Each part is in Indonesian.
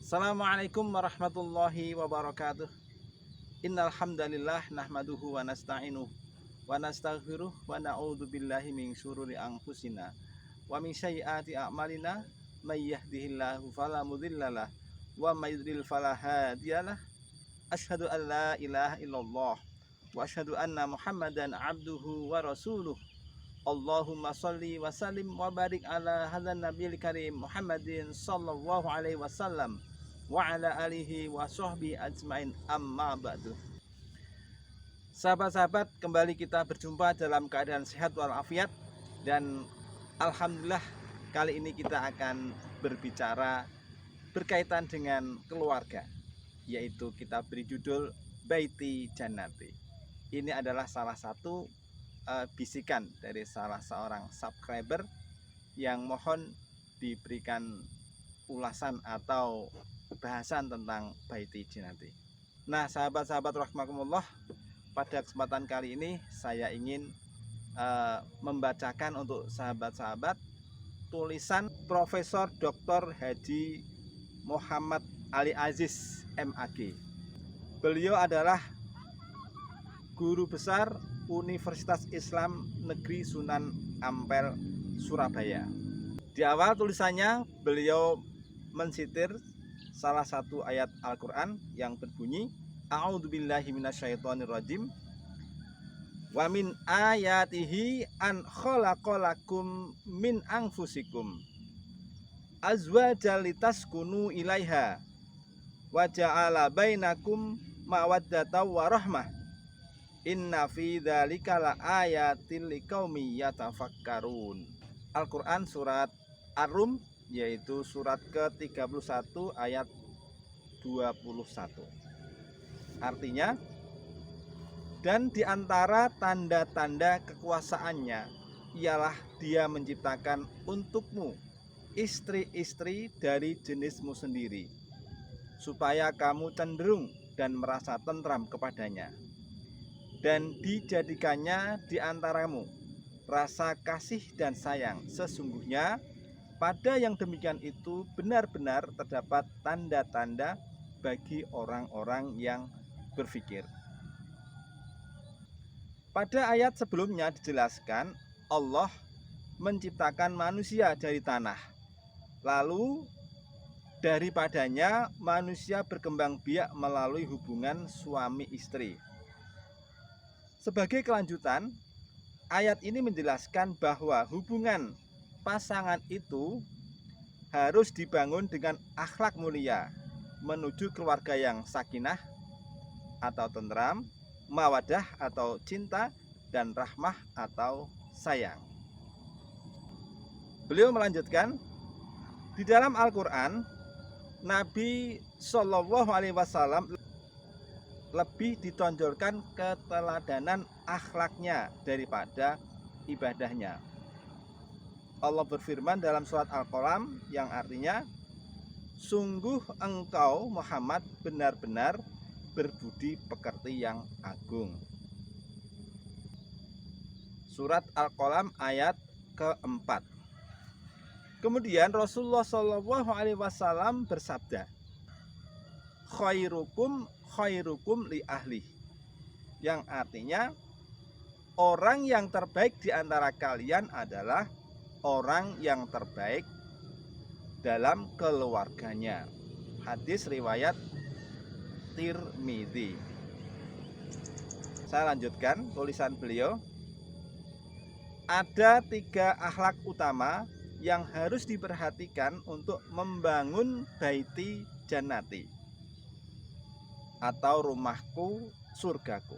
Assalamualaikum warahmatullahi wabarakatuh. Innal hamdalillah nahmaduhu wa nasta'inuh wa nastaghfiruh wa na'udzu billahi min syururi anfusina wa min sayyiati a'malina may yahdihillahu fala mudhillalah wa may yudlil fala hadiyalah. Asyhadu an la ilaha illallah wa asyhadu anna Muhammadan abduhu wa rasuluh. Allahumma sholli wa sallim wa barik ala hadzal nabiyil karim Muhammadin sallallahu alaihi wasallam wa ala alihi wa sahbihi ajmain, amma ba'du. Sahabat-sahabat, kembali kita berjumpa dalam keadaan sehat walafiat, dan alhamdulillah kali ini kita akan berbicara berkaitan dengan keluarga, yaitu kita beri judul Baiti Jannati. Ini adalah salah satu bisikan dari salah seorang subscriber yang mohon diberikan ulasan atau bahasan tentang Baiti Jannati. Nah, sahabat-sahabat rahimakumullah, pada kesempatan kali ini saya ingin membacakan untuk sahabat-sahabat tulisan Profesor Dr. Haji Muhammad Ali Aziz MAG. Beliau adalah guru besar Universitas Islam Negeri Sunan Ampel, Surabaya. Di awal tulisannya beliau mensitir salah satu ayat Al-Quran yang berbunyi, A'udzubillahi minasyaitonirrajim, wa min ayatihi an khalaqalakum min anfusikum azwajan litaskunu ilaiha wa ja'ala bainakum mawaddatan wa rahmah inna fi dzalika laayatil liqaumi yatafakkarun. Al-Quran surat Ar-Rum, yaitu surat ke-31 ayat 21. Artinya, dan di antara tanda-tanda kekuasaannya ialah dia menciptakan untukmu istri-istri dari jenismu sendiri, supaya kamu cenderung dan merasa tentram kepadanya, dan dijadikannya di antaramu rasa kasih dan sayang. Sesungguhnya pada yang demikian itu benar-benar terdapat tanda-tanda bagi orang-orang yang berfikir. Pada ayat sebelumnya dijelaskan Allah menciptakan manusia dari tanah, lalu daripadanya manusia berkembang biak melalui hubungan suami istri. Sebagai kelanjutan, ayat ini menjelaskan bahwa hubungan pasangan itu harus dibangun dengan akhlak mulia menuju keluarga yang sakinah atau tentram, mawadah atau cinta, dan rahmah atau sayang. Beliau melanjutkan, di dalam Al-Quran Nabi Shallallahu Alaihi Wasallam lebih ditonjolkan keteladanan akhlaknya daripada ibadahnya. Allah berfirman dalam surat Al-Qalam yang artinya, sungguh engkau Muhammad benar-benar berbudi pekerti yang agung. Surat Al-Qalam ayat keempat. Kemudian Rasulullah SAW bersabda, khairukum khairukum li ahli, yang artinya orang yang terbaik di antara kalian adalah orang yang terbaik dalam keluarganya. Hadis riwayat Tirmidzi. Saya lanjutkan tulisan beliau. Ada 3 akhlak utama yang harus diperhatikan untuk membangun Baiti Jannati atau rumahku surgaku.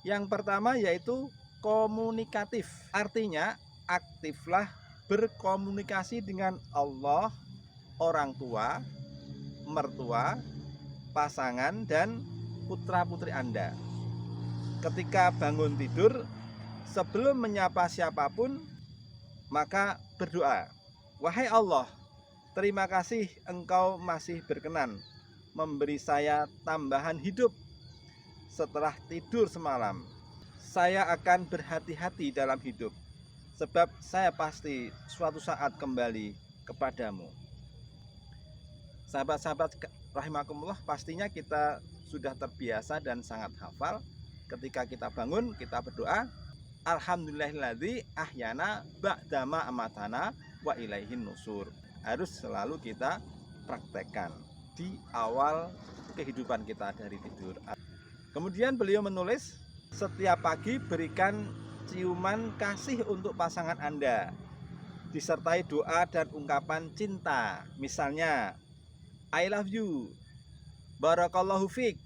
Yang pertama yaitu komunikatif. Artinya aktiflah berkomunikasi dengan Allah, orang tua, mertua, pasangan, dan putra-putri Anda. Ketika bangun tidur, sebelum menyapa siapapun, maka berdoa, wahai Allah, terima kasih Engkau masih berkenan memberi saya tambahan hidup setelah tidur semalam. Saya akan berhati-hati dalam hidup, sebab saya pasti suatu saat kembali kepadamu. Sahabat-sahabat rahimakumullah, pastinya kita sudah terbiasa dan sangat hafal ketika kita bangun kita berdoa, alhamdulillahilladzi ahyana ba'dama amatana wa ilaihin nusur. Harus selalu kita praktekkan di awal kehidupan kita dari tidur. Kemudian beliau menulis, setiap pagi berikan ciuman kasih untuk pasangan Anda, disertai doa dan ungkapan cinta. Misalnya, I love you, barakallahu fiik,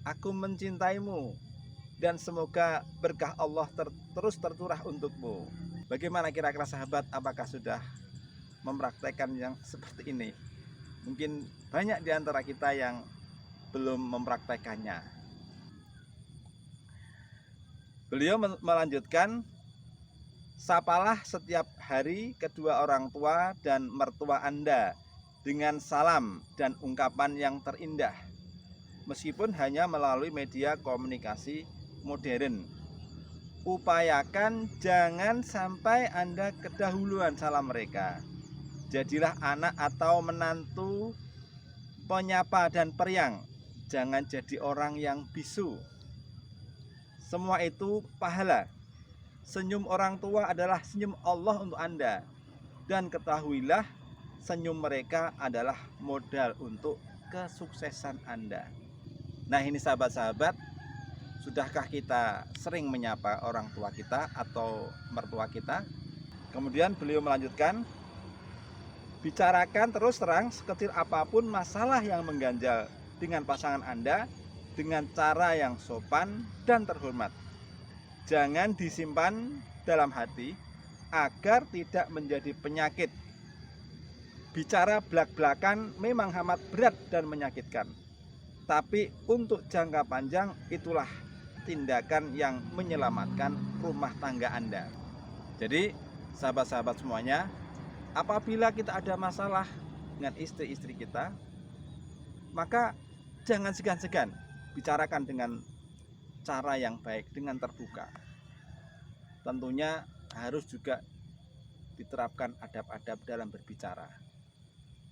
aku mencintaimu, dan semoga berkah Allah terus tercurah untukmu. Bagaimana kira-kira sahabat, apakah sudah mempraktekkan yang seperti ini? Mungkin banyak di antara kita yang belum mempraktekannya. Beliau melanjutkan, sapalah setiap hari kedua orang tua dan mertua Anda dengan salam dan ungkapan yang terindah, meskipun hanya melalui media komunikasi modern. Upayakan jangan sampai Anda kedahuluan salam mereka. Jadilah anak atau menantu penyapa dan periang. Jangan jadi orang yang bisu. Semua itu pahala. Senyum orang tua adalah senyum Allah untuk Anda. Dan ketahuilah, senyum mereka adalah modal untuk kesuksesan Anda. Nah, ini sahabat-sahabat, sudahkah kita sering menyapa orang tua kita atau mertua kita? Kemudian beliau melanjutkan, bicarakan terus terang sekecil apapun masalah yang mengganjal dengan pasangan Anda dengan cara yang sopan dan terhormat. Jangan disimpan dalam hati agar tidak menjadi penyakit. Bicara belak-belakan memang amat berat dan menyakitkan, tapi untuk jangka panjang itulah tindakan yang menyelamatkan rumah tangga Anda. Jadi sahabat-sahabat semuanya, apabila kita ada masalah dengan istri-istri kita, maka jangan segan-segan, bicarakan dengan cara yang baik, dengan terbuka. Tentunya harus juga diterapkan adab-adab dalam berbicara.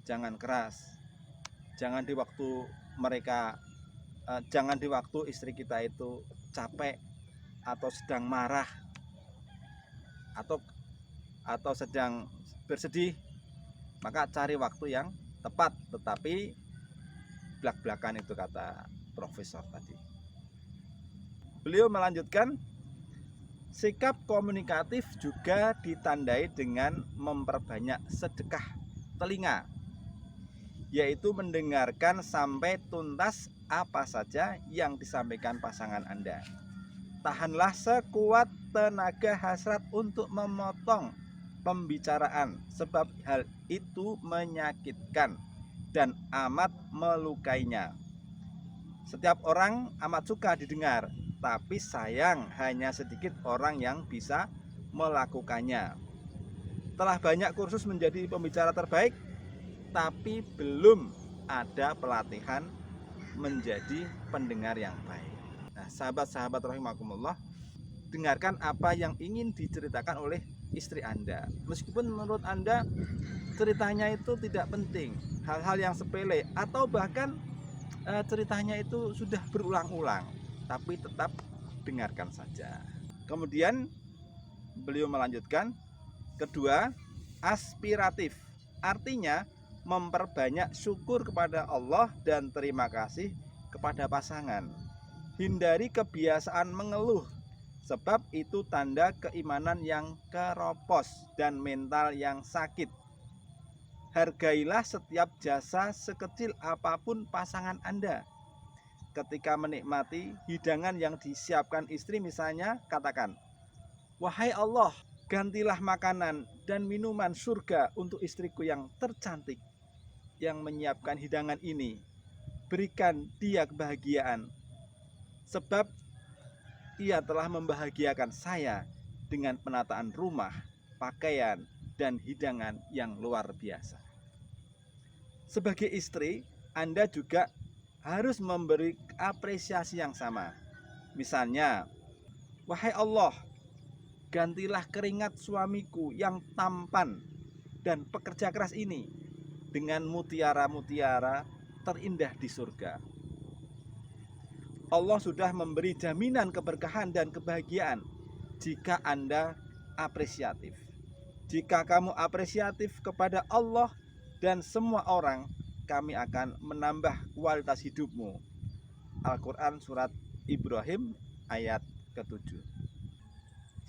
Jangan keras, jangan di waktu istri kita itu capek atau sedang marah atau sedang bersedih, maka cari waktu yang tepat, tetapi belak-belakan itu kata profesor tadi. Beliau melanjutkan, sikap komunikatif juga ditandai dengan memperbanyak sedekah telinga, yaitu mendengarkan sampai tuntas apa saja yang disampaikan pasangan Anda. Tahanlah sekuat tenaga hasrat untuk memotong pembicaraan, sebab hal itu menyakitkan dan amat melukainya. Setiap orang amat suka didengar, tapi sayang hanya sedikit orang yang bisa melakukannya. Telah banyak kursus menjadi pembicara terbaik, tapi belum ada pelatihan menjadi pendengar yang baik. Nah, sahabat-sahabat rahimakumullah, dengarkan apa yang ingin diceritakan oleh istri Anda. Meskipun menurut Anda ceritanya itu tidak penting, hal-hal yang sepele, atau bahkan ceritanya itu sudah berulang-ulang, tapi tetap dengarkan saja. Kemudian beliau melanjutkan, kedua, aspiratif, artinya memperbanyak syukur kepada Allah dan terima kasih kepada pasangan. Hindari kebiasaan mengeluh, sebab itu tanda keimanan yang keropos dan mental yang sakit. Hargailah setiap jasa sekecil apapun pasangan Anda. Ketika menikmati hidangan yang disiapkan istri misalnya, katakan, wahai Allah, gantilah makanan dan minuman surga untuk istriku yang tercantik yang menyiapkan hidangan ini. Berikan dia kebahagiaan, sebab ia telah membahagiakan saya dengan penataan rumah, pakaian, dan hidangan yang luar biasa. Sebagai istri, Anda juga harus memberi apresiasi yang sama. Misalnya, wahai Allah, gantilah keringat suamiku yang tampan dan pekerja keras ini dengan mutiara-mutiara terindah di surga. Allah sudah memberi jaminan keberkahan dan kebahagiaan jika Anda apresiatif. Jika kamu apresiatif kepada Allah dan semua orang, kami akan menambah kualitas hidupmu. Al-Quran surat Ibrahim ayat ke-7.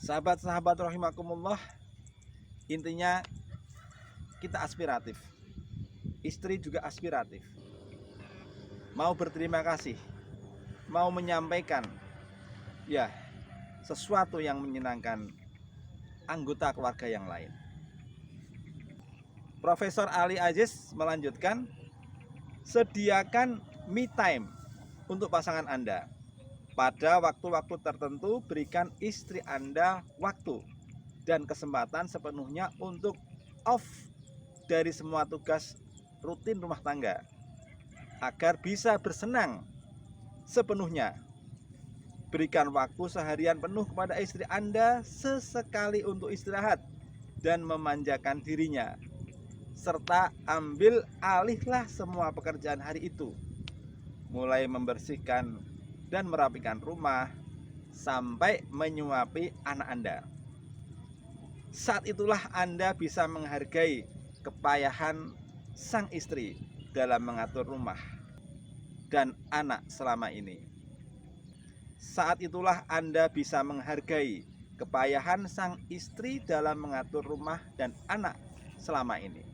Sahabat-sahabat rahimakumullah, intinya kita aspiratif. Istri juga aspiratif. Mau berterima kasih, mau menyampaikan ya sesuatu yang menyenangkan anggota keluarga yang lain. Profesor Ali Aziz melanjutkan, sediakan me time untuk pasangan Anda. Pada waktu-waktu tertentu berikan istri Anda waktu dan kesempatan sepenuhnya untuk off dari semua tugas rutin rumah tangga agar bisa bersenang sepenuhnya. Berikan waktu seharian penuh kepada istri Anda, sesekali untuk istirahat dan memanjakan dirinya, serta ambil alihlah semua pekerjaan hari itu, mulai membersihkan dan merapikan rumah sampai menyuapi anak Anda. Saat itulah Anda bisa menghargai kepayahan sang istri dalam mengatur rumah dan anak selama ini. Saat itulah Anda bisa menghargai kepayahan sang istri dalam mengatur rumah dan anak selama ini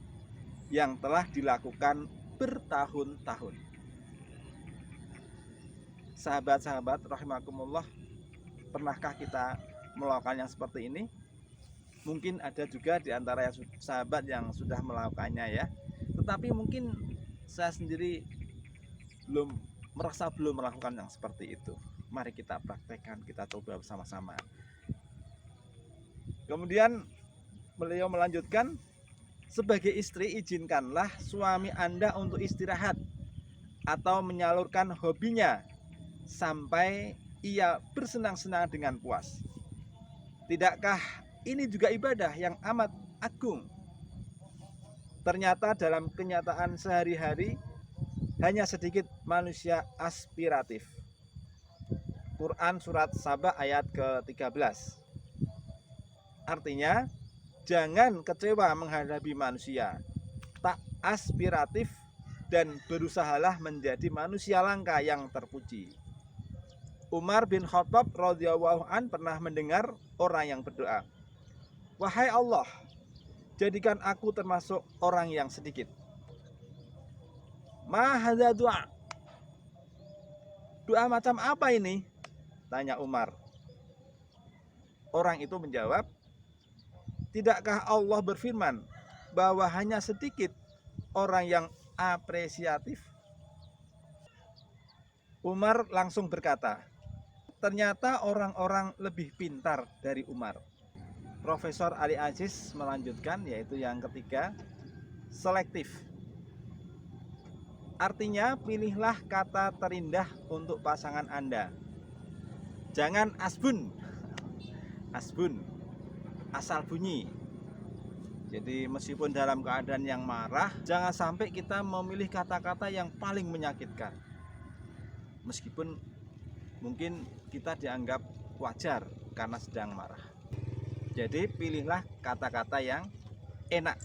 yang telah dilakukan bertahun-tahun. Sahabat-sahabat rahimakumullah, pernahkah kita melakukan yang seperti ini? Mungkin ada juga di antara sahabat yang sudah melakukannya ya. Tetapi mungkin saya sendiri merasa belum melakukan yang seperti itu. Mari kita praktekkan, kita coba bersama-sama. Kemudian beliau melanjutkan, sebagai istri izinkanlah suami Anda untuk istirahat atau menyalurkan hobinya sampai ia bersenang-senang dengan puas. Tidakkah ini juga ibadah yang amat agung? Ternyata dalam kenyataan sehari-hari hanya sedikit manusia aspiratif. Quran surat Saba ayat ke-13. Artinya, jangan kecewa menghadapi manusia, tak aspiratif, dan berusahalah menjadi manusia langka yang terpuji. Umar bin Khattab radhiyallahu an pernah mendengar orang yang berdoa, wahai Allah, jadikan aku termasuk orang yang sedikit. Ma hadza doa? Doa macam apa ini? Tanya Umar. Orang itu menjawab, tidakkah Allah berfirman bahwa hanya sedikit orang yang apresiatif? Umar langsung berkata, ternyata orang-orang lebih pintar dari Umar. Profesor Ali Aziz melanjutkan, yaitu yang ketiga, selektif. Artinya pilihlah kata terindah untuk pasangan Anda. Jangan asbun, asal bunyi. Jadi meskipun dalam keadaan yang marah, jangan sampai kita memilih kata-kata yang paling menyakitkan. Meskipun mungkin kita dianggap wajar karena sedang marah. Jadi pilihlah kata-kata yang enak.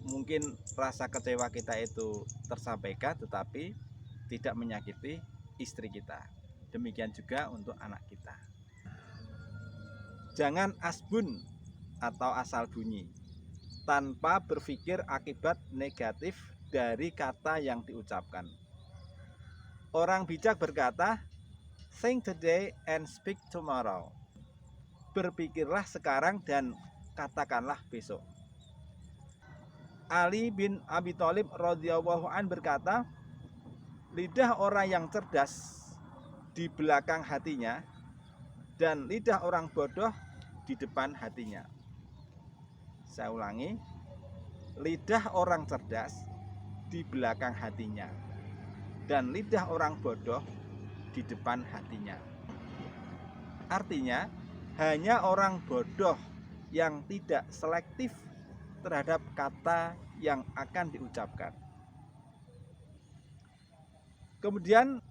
Mungkin rasa kecewa kita itu tersampaikan, tetapi tidak menyakiti istri kita. Demikian juga untuk anak kita. Jangan asbun atau asal bunyi, tanpa berpikir akibat negatif dari kata yang diucapkan. Orang bijak berkata, think today and speak tomorrow. Berpikirlah sekarang dan katakanlah besok. Ali bin Abi Thalib radhiyallahu an berkata, lidah orang yang cerdas di belakang hatinya dan lidah orang bodoh di depan hatinya. Saya ulangi, lidah orang cerdas di belakang hatinya dan lidah orang bodoh di depan hatinya. Artinya, hanya orang bodoh yang tidak selektif terhadap kata yang akan diucapkan. Kemudian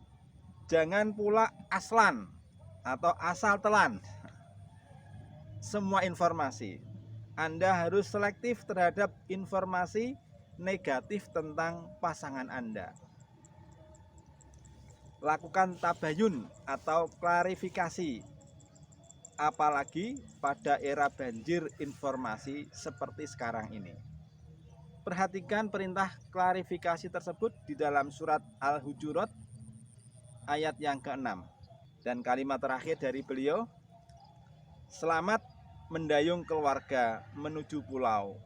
jangan pula aslan atau asal telan semua informasi. Anda harus selektif terhadap informasi negatif tentang pasangan Anda. Lakukan tabayun atau klarifikasi, apalagi pada era banjir informasi seperti sekarang ini. Perhatikan perintah klarifikasi tersebut di dalam surat Al-Hujurat ayat yang ke-6. Dan kalimat terakhir dari beliau, selamat mendayung keluarga menuju pulau,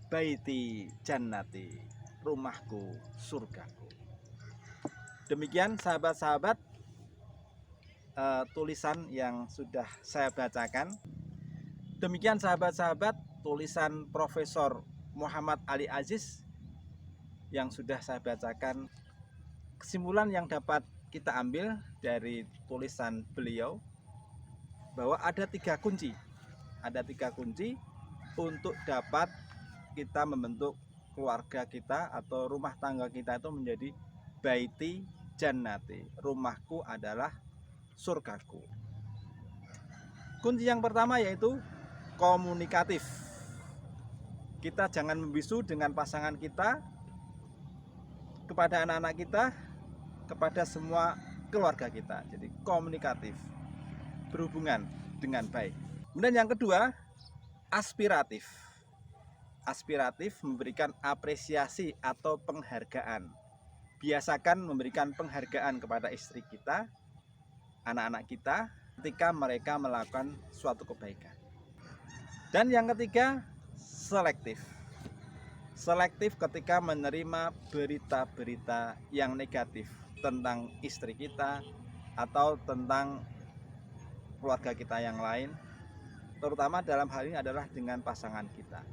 baiti jannati, rumahku surgaku. Demikian sahabat-sahabat tulisan yang sudah saya bacakan. Demikian sahabat-sahabat tulisan Profesor Muhammad Ali Aziz yang sudah saya bacakan. Kesimpulan yang dapat kita ambil dari tulisan beliau bahwa ada 3 kunci. Ada 3 kunci untuk dapat kita membentuk keluarga kita atau rumah tangga kita itu menjadi baiti jannati, rumahku adalah surgaku. Kunci yang pertama yaitu komunikatif. Kita jangan membisu dengan pasangan kita, kepada anak-anak kita, kepada semua keluarga kita. Jadi komunikatif, berhubungan dengan baik. Kemudian yang kedua, aspiratif. Aspiratif memberikan apresiasi atau penghargaan. Biasakan memberikan penghargaan kepada istri kita, anak-anak kita, ketika mereka melakukan suatu kebaikan. Dan yang ketiga, selektif. Selektif ketika menerima berita-berita yang negatif tentang istri kita atau tentang keluarga kita yang lain, terutama dalam hal ini adalah dengan pasangan kita.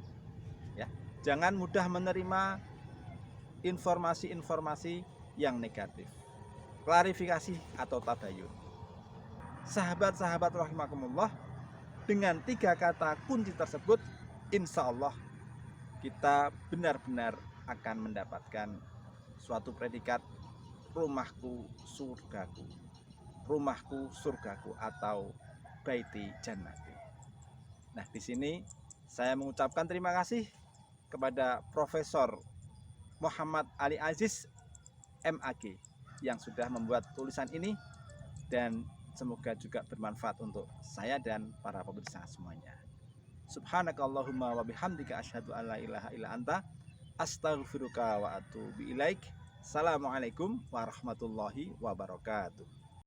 Ya, jangan mudah menerima informasi-informasi yang negatif. Klarifikasi atau tabayun. Sahabat-sahabat rahimakumullah, dengan 3 kata kunci tersebut, insya Allah kita benar-benar akan mendapatkan suatu predikat rumahku surgaku, rumahku surgaku atau baiti jannati. Nah, di sini saya mengucapkan terima kasih kepada Profesor Muhammad Ali Aziz MAG yang sudah membuat tulisan ini, dan semoga juga bermanfaat untuk saya dan para pemirsa semuanya. Subhanakallahumma wa bihamdika asyhadu an la ilaha illa anta astaghfiruka wa atubu ilaik. Assalamualaikum warahmatullahi wabarakatuh.